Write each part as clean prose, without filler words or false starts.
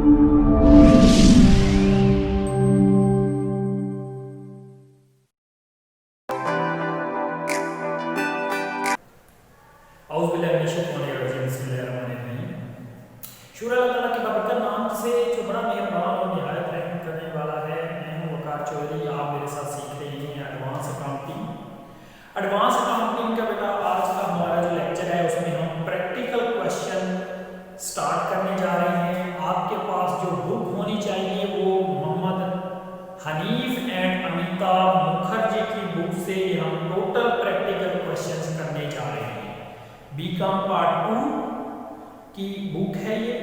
शुरू अल्लाह की बरकत नाम से जो बड़ा मेहरबान और निहायत रहम करने वाला है। मैं हूँ वकार चौधरी। आप मेरे साथ सीख रहे हैं एडवांस अकाउंटिंग। एडवांस अकाउंटिंग का बेटा आज का हमारा जो लेक्चर है उसमें हम प्रैक्टिकल क्वेश्चन स्टार्ट करने जा रहे हैं। आपके पास जो बुक होनी चाहिए वो मोहम्मद हनीफ एंड अमिताभ मुखर्जी की बुक से हम टोटल प्रैक्टिकल क्वेश्चंस करने जा रहे हैं। बीकॉम पार्ट 2 की बुक है ये,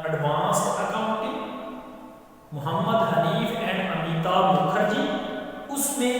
advance accounting, Mohammad Hanif and Amitabh Mukherjee. उसमें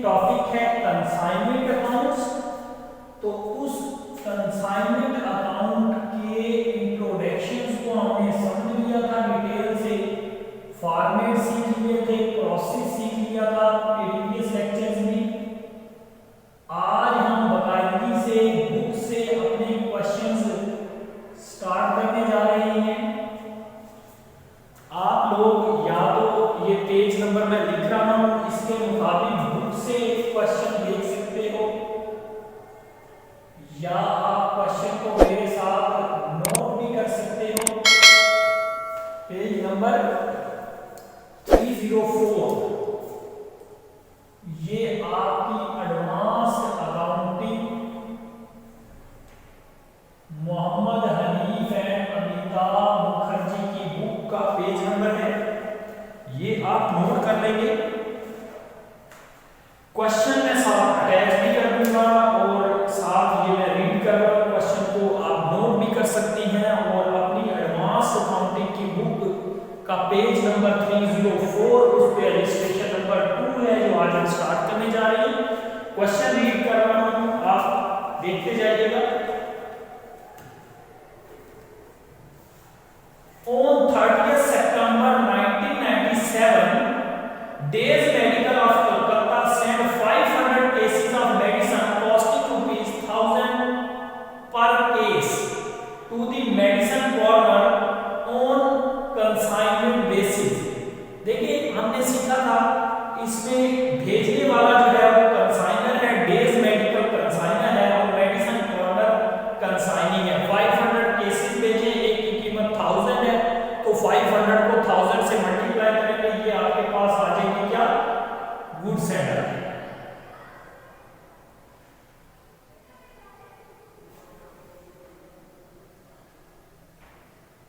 टॉपिक है कंसाइनमेंट अकाउंट्स। तो उस कंसाइनमेंट अकाउंट के इंट्रोडक्शन को हमने समझ लिया था डिटेल से, फॉर्मेट सीख लिए थे, प्रोसेस सीख लिया था प्रीवियस लेक्चर्स में। आज हम बाकायदगी से बुक से अपने क्वेश्चंस स्टार्ट करने जा रहे हैं। आप लोग या तो ये पेज नंबर मैं लिख रहा हूं इसके मुताबिक बुक से क्वेश्चन देख सकते हो, या आप क्वेश्चन को मेरे साथ नोट भी कर सकते हो। पेज नंबर 304 ये आपकी advance accounting Mohammad Hanif and Amitabh Mukherjee की बुक का पेज नंबर है। ये आप नोट कर लेंगे। क्वेश्चन मैं साथ अटैच भी कर दूंगा और साथ ये मैं रीड कर रहा हूँ। क्वेश्चन को आप नोट भी कर सकती हैं और अपनी एडवांस अकाउंटिंग की बुक का पेज नंबर 304 उस पे रजिस्ट्रेशन नंबर 2 है जो आज हम स्टार्ट करने जा रहे हैं। क्वेश्चन रीड कर रहा हूँ, आप देखते जाइएगा। On 30th September 1997, Days Medical of Kolkata sent 500 cases of medicine costing ₹1000 per case to the medicine corner on consignment basis। देखिए हमने सीखा था इसमें भेजने वाला जो है वो कंसाइनर है, डेज मेडिकल कंसाइनर है और मेडिसिन कॉर्नर कंसाइनिंग है। 500 केसेस भेजे, एक की कीमत 1000 है, तो 500 को 1000 से मल्टीप्लाई करेंगे, ये आपके पास आ जाएगी क्या, goods and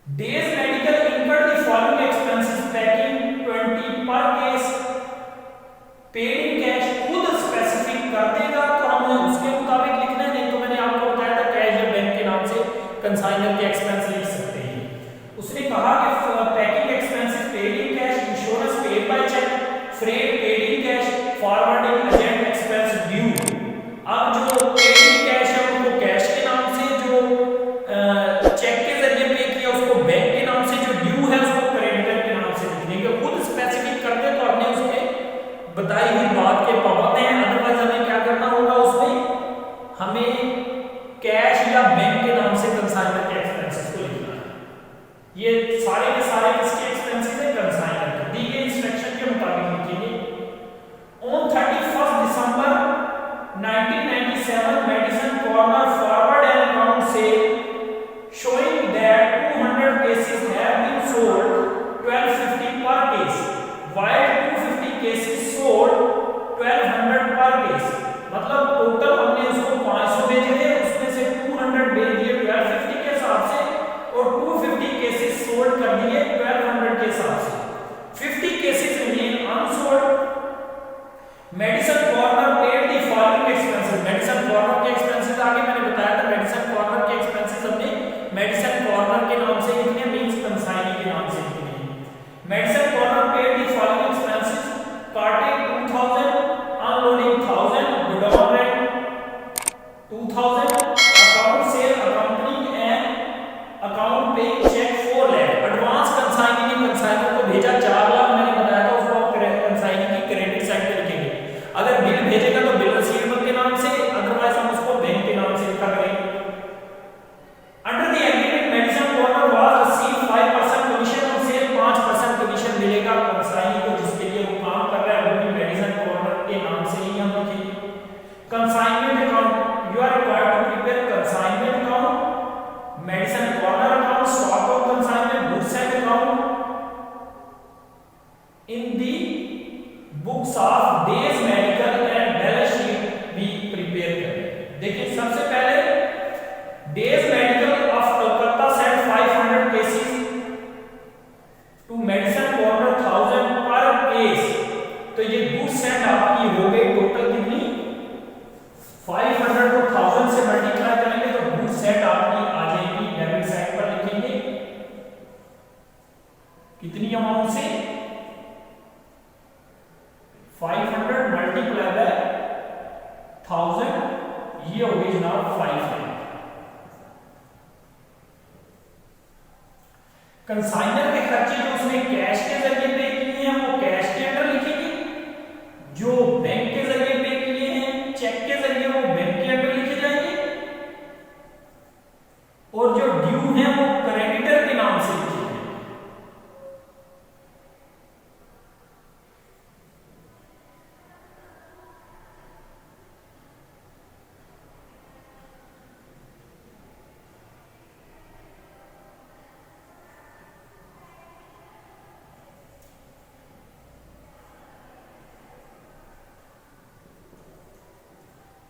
days medical incurred the following expenses packing 20 per case, paid in cash खुद स्पेसिफिक कर देगा तो हमें उसके मुताबिक लिखना है, नहीं तो मैंने आपको बताया था कैश या बैंक के नाम से कंसाइनर के एक्सपेंस लिख सकते हैं। उसने कहा कि packing expenses paid in cash, insurance paid by cheque, freight paid in cash, forwarding agent expense due. अब जो पेड इन कैश है उनको कैश के नाम से, जो चेक के जरिए पे किया उसको बैंक के नाम से, जो ड्यू है उसको क्रेडिटर के नाम से लिख देंगे। खुद स्पेसिफिक कर दे तो हमने उसके बताई हुई बात के पाबंद हैं, अदरवाइज हमें क्या करना होगा, उसमें हमें कैश या बैंक के नाम से कंसाइनर के एक्सपेंसेस को लिखना है। ये सारे कंसाइनर के खर्चे जो उसने कैश के जरिए पे किए हैं वो कैश के अंडर लिखेंगे, जो बैंक के जरिए पे किए हैं चेक के जरिए वो बैंक के अंडर लिखे जाएंगे, और जो ड्यू है वो क्रेडिटर के नाम से लिखे जाएंगे।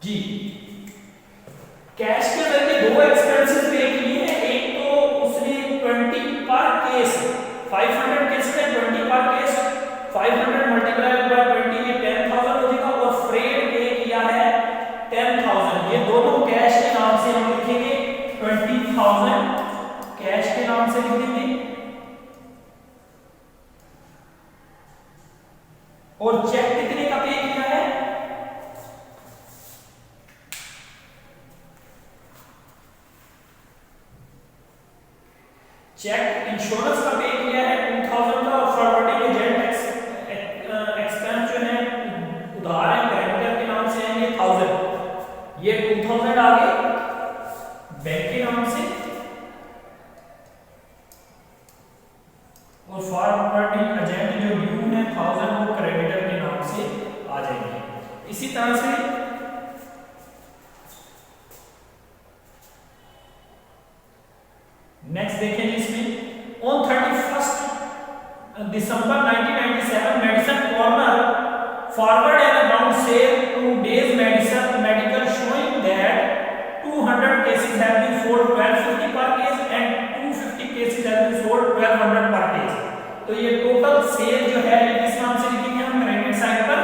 जी, कैश के जरिए दो एक्सपेंसेस पे किए हैं, एक तो उसने 20 पर केस 500 केस है, 20 पर केस 500 मल्टीप्लाई बाय 20 ये 10,000 हो जाएगा, और फ्रेट पे किया है 10,000। ये दोनों कैश के नाम से हम लिखेंगे, 20,000 कैश के नाम से लिखेंगे, और चेक कितने का पे किया है, चेक इंश्योरेंस का पे किया है 2000 का, और फॉरवर्डिंग एजेंट एक्सपेंस जो है उधार है क्रेडिटर के नाम से है ये 1000, ये 2000 आ गए बैंक के नाम से, और फॉरवर्डिंग एजेंट जो ड्यू है 1000 वो क्रेडिटर के नाम से आ जाएंगे। इसी तरह से नेक्स्ट देखें इसमें, on 31 December 1997 Madison corner forward an amount sale to days Madison medical showing that 200 cases have been sold 1250 per case and 250 cases have been sold 1200 per case. तो ये टोटल सेल जो है ये किस नाम से लिखेंगे हम, क्रेडिट साइड पर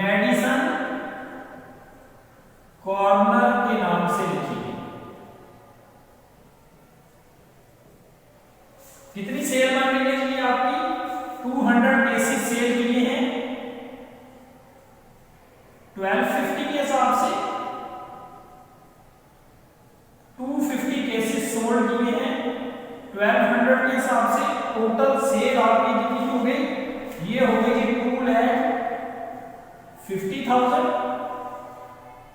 मेडिसन कॉर्नर के नाम से लिखेंगे। कितनी सेल मान लीजिए आपकी 200 केसेस सेल किए हैं 1250 के हिसाब से, 250 केसेस सोल्ड किए हैं 1200 के हिसाब से, टोटल सेल आपकी कितनी हो गई, ये हो गई जी 2,50,000,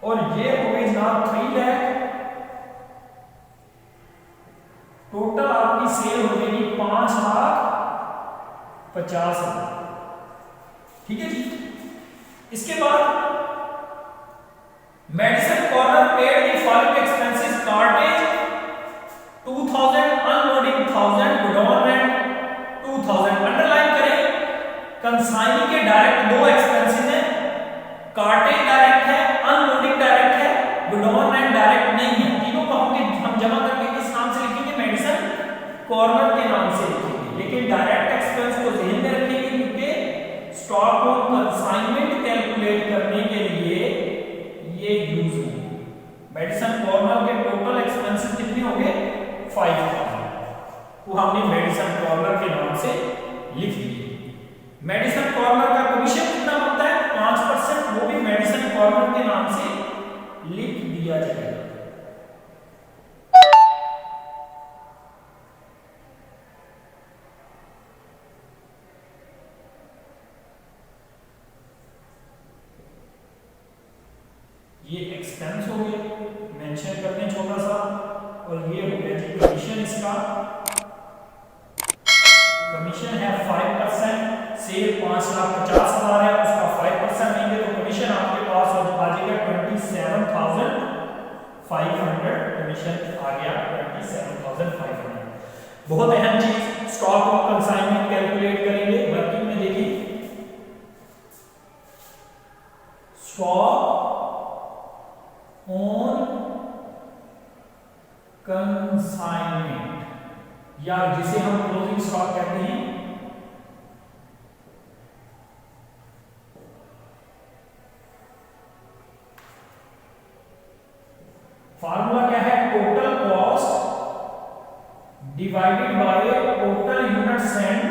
और ये हो गई जनाब 3 लाख, टोटल आपकी सेल हो जाएगी 5,50,000। ठीक है जी। इसके बाद Madison corner paid the following expenses, cartage 2000, unloading 1000, godown rent 2000। Underline करें, कंसाइनी के डायरेक्ट दो एक्सपेंसेस हैं, कार्टेज डायरेक्ट है, अनलोडिंग डायरेक्ट है, गुडॉन रेंट डायरेक्ट नहीं है। तीनों को हम जमा करके किस नाम से लिखेंगे, मेडिसन कॉर्नर के नाम से लिखेंगे, लेकिन डायरेक्ट एक्सपेंस को ध्यान में रखेंगे क्योंकि स्टॉक ऑन कंसाइनमेंट कैलकुलेट करने के लिए ये यूज होंगे। मेडिसन कॉर्नर के टोटल एक्सपेंसेस कितने हो गए 5,000, वो हमने मेडिसन कॉर्नर के नाम से लिख दिए। मेडिसन कॉर्नर का कमीशन कितना बनता है 5%, वो भी मेडिसन कॉर्नर के नाम से लिख दिया जाएगा। ये एक्सपेंस हो गया, मेंशन करते हैं छोटा सा, और ये हो गया जी कमीशन। इसका कमीशन है 5%, सेल 5,50,000 है, उसका 5% लेंगे तो कमीशन आपके पास आ जाएगा 27,500, कमीशन आ गया 27,500। बहुत अहम चीज, स्टॉक ऑफ कंसाइनमेंट कैलकुलेट करेंगे वर्किंग में। देखिए स्टॉक ऑन कंसाइनमेंट, या जिसे हम क्लोजिंग स्टॉक कहते हैं, फार्मूला क्या है, total cost divided by total unit send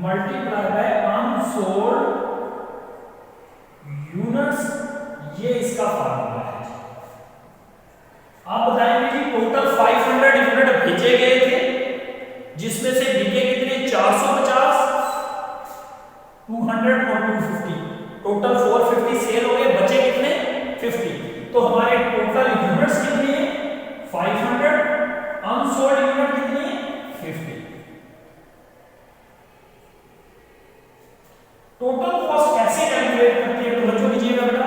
multiply by unsold units, ये इसका फार्मूला है। आप बताएंगे जी टोटल 500 यूनिट भेजे गए थे, जिसमें से बिके कितने 450, 200 और 250, टोटल 450 सेल हो गए, बचे कितने 50। तो हमारे टोटल यूनिट्स कितनी है 500, अनसोल्ड यूनिट कितनी है 50। टोटल कॉस्ट कैसे कैलकुलेट करती है, तो बच्चों कीजिएगा बेटा।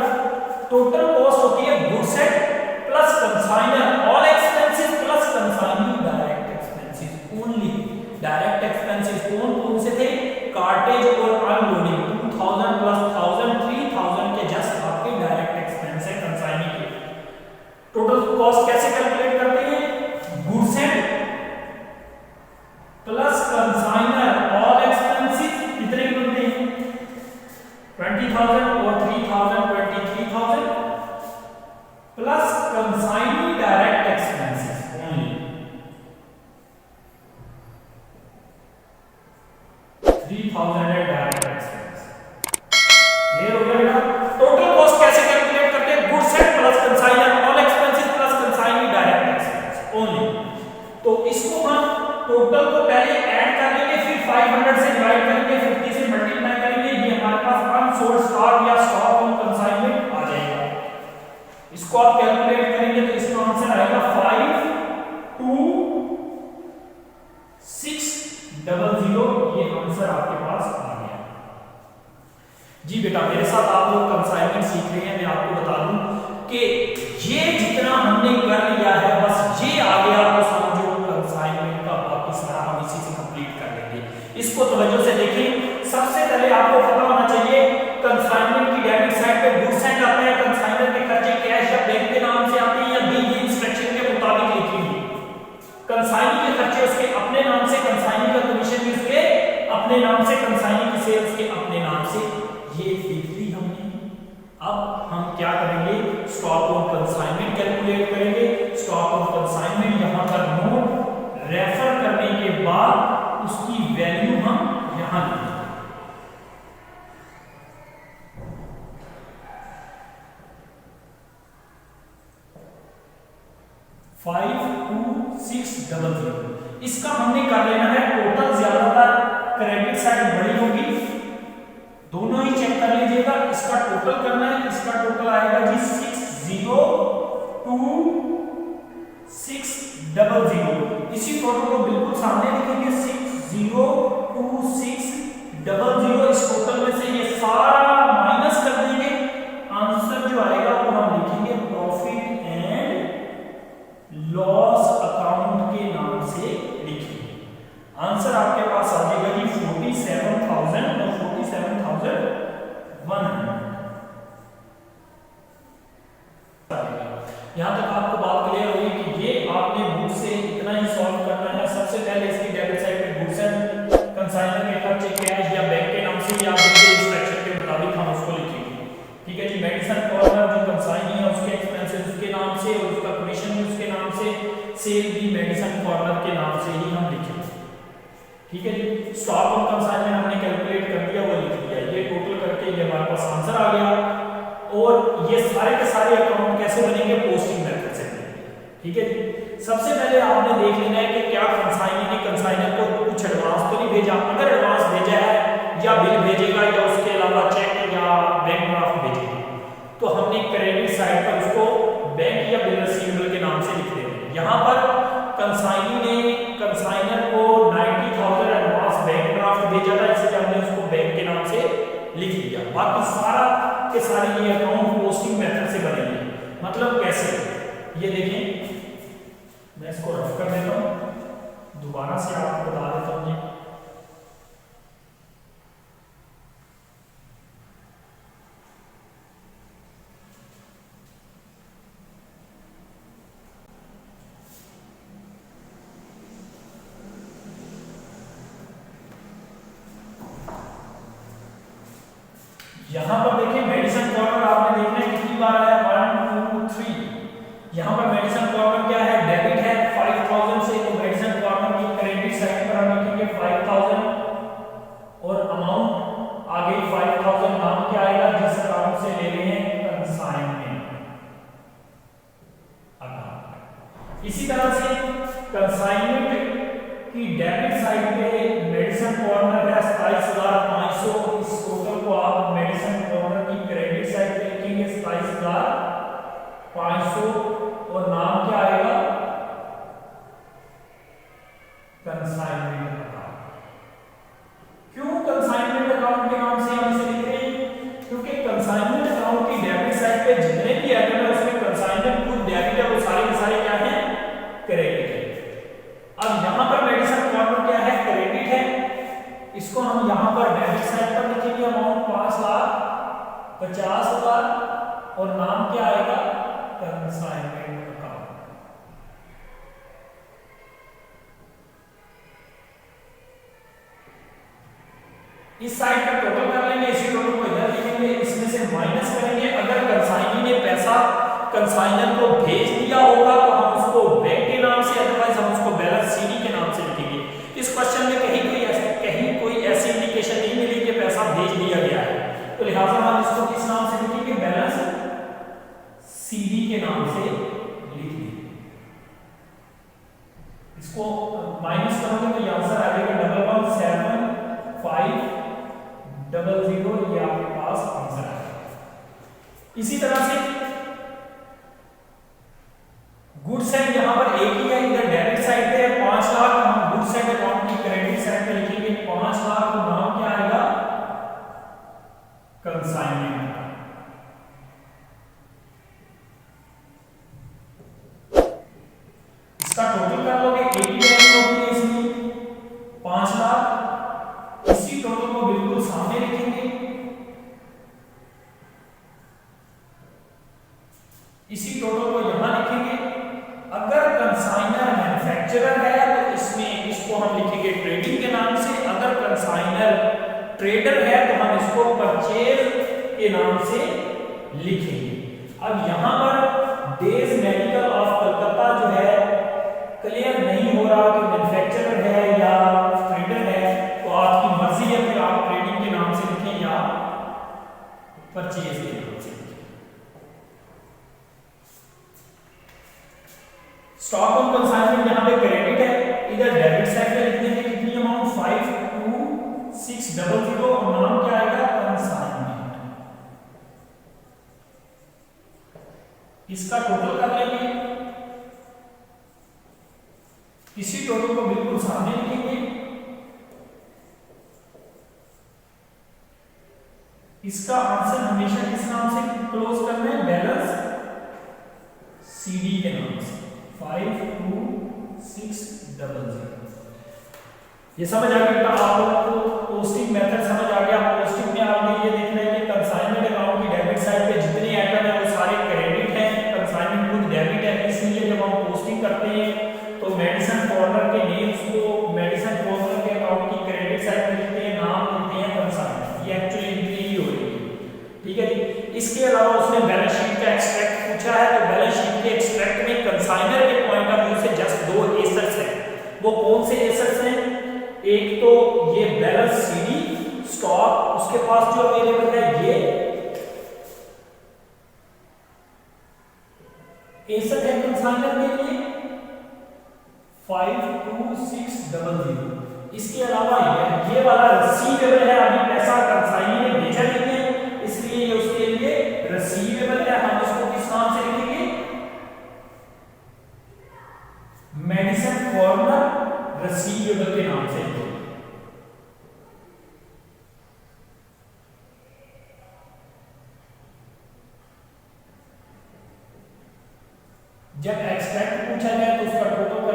टोटल कॉस्ट होती है goods plus consignor all expenses plus consigning direct expenses only. Direct expenses कौन कौन से थे, कार्टेज और अनलोडिंग 2000 प्लस 1000 3000 के जस्ट आपके डायरेक्ट एक्सपेंस है कंसाइनिंग के। टोटल कॉस्ट कैसे कैलकुलेट करते हैं, goods plus consignor all expenses कितने बनते हैं 20,000 और 3,000 23,000 plus consigning direct expenses only 3,000 है डायरेक्ट एक्सपेंस। क्लियर हो गया बेटा। टोटल कॉस्ट कैसे कैलकुलेट करते हैं, goods plus consignor all expenses plus consigning direct expense only. तो इसको हम टोटल को पहले ऐड कर लेंगे, फिर 500 से डिवाइड करेंगे, 50 से मल्टीप्लाई करेंगे, ये हमारे पास अनसोल्ड स्टॉक या स्टॉक ऑन कंसाइनमेंट आ जाएगा। इसको आप कैलकुलेट करेंगे तो इसका आंसर आएगा 52,600। ये आंसर आपके पास आ गया। जी बेटा मेरे साथ आप लोग कंसाइनमेंट सीख रहे हैं, मैं आपको बता दूं कि ये जितना हमने कर लिया है बस ये आ गया तो समझो कंसाइनमेंट का बाकी सारा हम इसी से कंप्लीट कर लेंगे। इसको तवज्जो से देखें। सबसे पहले आपको पता होना चाहिए कंसाइनमेंट की डेबिट साइड पे गुड्स एंड आता है, कंसाइनर के खर्चे कैश या बैंक के नाम से आते हैं या दी गई इंस्ट्रक्शन के मुताबिक लिखेंगे। कंसाइनी के खर्चे उसके अपने नाम से, कंसाइनी का कमीशन भी उसके अपने नाम से, कंसाइनी की सेल्स के अपने नाम से, ये लिख ली हमने। अब हम क्या करेंगे, स्टॉक ऑन कंसाइनमेंट कैलकुलेट करेंगे। स्टॉक ऑन कंसाइनमेंट यहां पर नोट रेफर करने के बाद उसकी वैल्यू हम यहां लिखेंगे। 52,600। इसका हमने कर लेना है टोटल, ज्यादातर क्रेडिट साइड बड़ी होगी, दोनों ही चेक कर लीजिएगा। इसका टोटल करना है, इसका टोटल आएगा जी 602600। इसी टोटल को बिल्कुल सामने लिखेंगे 602600। इस टोटल में से ये सारा माइनस कर देंगे, आंसर जो आएगा वो हम लिखेंगे प्रॉफिट एंड लॉस अकाउंट के नाम से लिखेंगे। आंसर आपके पास आ जाएगा जी 47,000 और 47,100। यहां तक आपको बात क्लियर होगी कि ये आपने बुक से इतना ही सॉल्व करना है। सबसे पहले इसकी डेबिट साइड पे गुड्स एंड कंसाइनर के खर्चे कैश या बैंक के नाम से या बैंक के इंस्ट्रक्शन के मुताबिक हम उसको लिखेंगे। ठीक है जी। मेडिसिन कॉर्नर जो कंसाइनी है उसके एक्सपेंसेस उसके नाम से और उसका कमीशन भी उसके नाम से, सेल भी मेडिसिन कॉर्नर के नाम से ही हम लिखेंगे। ठीक है जी। स्टॉक ऑन कंसाइनमेंट हमने कैलकुलेट कर दिया, वो लिख दिया। ये टोटल करके ये हमारे पास आंसर आ गया। और ये सारे के सारे अकाउंट कैसे बनेंगे, पोस्टिंग मेथड से। ठीक है जी। सबसे पहले आपने देख लेना है कि क्या कंसाइनी ने कंसाइनर को कुछ एडवांस तो नहीं भेजा। अगर एडवांस भेजा है या बिल भेजेगा या उसके अलावा चेक या बैंक ड्राफ्ट भेजेगा तो हमने क्रेडिट साइड पर उसको बैंक या बिल रिसीवेबल के नाम से लिख देंगे। यहाँ पर कंसाइनी ने कंसाइनर को 90,000 एडवांस बैंक ड्राफ्ट भेजा था, इसलिए हमने उसको बैंक के नाम से लिख दिया। बाकी सारा के सारे ये अकाउंट पोस्टिंग मेथड से बनेंगे। मतलब कैसे, ये देखें मैं इसको रफ कर देता हूं, दोबारा से आपको बता देता हूं। यहां पर देखिए मेडिसिन कॉर्नर आपने देखना है कितनी बार आया, 1 2 3। यहां पर मेडिसिन कॉर्नर क्या है, डेबिट है 5,000 से, तो मेडिसिन कॉर्नर की क्रेडिट साइड पर हम लिखेंगे 5,000 और अमाउंट आगे 5,000 नाम क्या आएगा, जिस अकाउंट से ले रहे हैं कंसाइनमेंट। इसी तरह से कंसाइनमेंट की डेबिट साइड पे मेडिसिन कॉर्नर है 27,500, इस टोटल को आप मेडिसिन कॉर्नर की क्रेडिट साइड पे लिखेंगे 27,500 और नाम क्या आएगा कंसाइनमेंट अकाउंट। क्यों कंसाइनमेंट अकाउंट के नाम से हम इसे लिख रहे हैं? क्योंकि कंसाइनमेंट अकाउंट की डेबिट साइड पे जितने भी आइटम है उसमें कंसाइनमेंट खुद डेबिट है, वो सारे के सारे क्या हैं क्रेडिट है। अब यहां पर मेडिसिन कॉर्नर क्या है क्रेडिट है, इसको हम यहां पर डेबिट साइड पर लिखेंगे अमाउंट 5,50,000 और नाम क्या आएगा कंसाइनमेंट अकाउंट। इस साइड पर टोटल कर लेंगे, इसी टोटल को इधर लिखेंगे, इसमें से माइनस करेंगे। अगर कंसाइनी ने पैसा कंसाइनर को भेज दिया होगा तो हम उसको बैंक के नाम से, अदरवाइज हम उसको बैलेंस सीडी के नाम से लिखेंगे। इस क्वेश्चन में कहीं कोई ऐसी इंडिकेशन नहीं मिली कि पैसा भेज दिया गया है, तो लिहाजा हम इसको किस नाम से लिखेंगे बैलेंस सीडी के नाम से लिख देंगे। इसको माइनस करोगे तो ये आंसर आ जाएगा 117,500, ये आपके पास आंसर है। इसी तरह से गुड्स साइड यहां पर एक ही है, इधर डेबिट साइड पे है 5 लाख, हम गुड्स साइड अकाउंट की क्रेडिट साइड पे लिखेंगे 5 लाख, तो नाम क्या आएगा कंसाइनमेंट। इसका टोटल कर लोगे, एक ही वैल्यू होगी इसमें 5 लाख, इसी टोटल को बिल्कुल सामने लिखेंगे, इसी टोटल को यहां लिखेंगे। अगर कंसाइनर मैन्युफैक्चरर है तो इसमें इसको हम लिखेंगे ट्रेडिंग के नाम से, अगर कंसाइनर ट्रेडर है तो हम इसको परचेज के नाम से लिखेंगे। अब यहां पर डेज मेडिकल ऑफ कलकत्ता जो है क्लियर नहीं हो रहा कि मैन्युफैक्चरर है या ट्रेडर है, तो आपकी मर्जी है, फिर आप ट्रेडिंग के नाम से लिखें या परचेज के नाम से। स्टॉक ऑन कंसाइनमेंट यहां पे क्रेडिट है, इधर डेबिट साइड पे लिख देंगे कितनी अमाउंट 52600 और नाम क्या आएगा कंसाइनमेंट। इसका टोटल कर लेंगे, इसी टोटल को बिल्कुल सामने लिखेंगे, इसका आंसर हमेशा किस नाम से क्लोज करना है बैलेंस सीडी के नाम से 52600। ये समझ आ गया आप लोगों को, पोस्टिंग मेथड समझ आ गया। पोस्टिंग में आपने ये देखना है कि कंसाइनमेंट अकाउंट की डेबिट साइड पे जितने आइटम है वो सारे क्रेडिट हैं, कंसाइनमेंट खुद डेबिट है, इसलिए जब हम पोस्टिंग करते हैं तो मेडिसिन कॉर्नर के नेम्स को मेडिसिन कॉर्नर के अकाउंट की क्रेडिट साइड पे लिखते हैं, नाम लिखते हैं कंसाइनमेंट। ये एक्चुअली एंट्री ही हो रही है, ठीक है जी। इसके अलावा उसने बैलेंस शीट का एक्सट्रैक्ट पूछा है, तो बैलेंस शीट के एक्सट्रैक्ट में कंसाइनर के पॉइंट ऑफ व्यू से जस्ट 2 एसेट्स हैं। वो कौन से एसेट्स हैं? एक तो ये बैलेंस सीडी स्टॉक उसके पास जो अवेलेबल है, ये एसेट है कंसाइनर के लिए 52600। इसके अलावा ये वाला रिसीवेबल है, अभी पैसा कंसाइनर ने भेजा नहीं है, इसलिए ये उसके लिए रिसीवेबल है, हम उसको किस नाम से लिखेंगे मेडिसिन कॉर्नर रिसीवेबल के नाम से। जब एक्सट्रैक्ट पूछा जाए तो उसका टोटल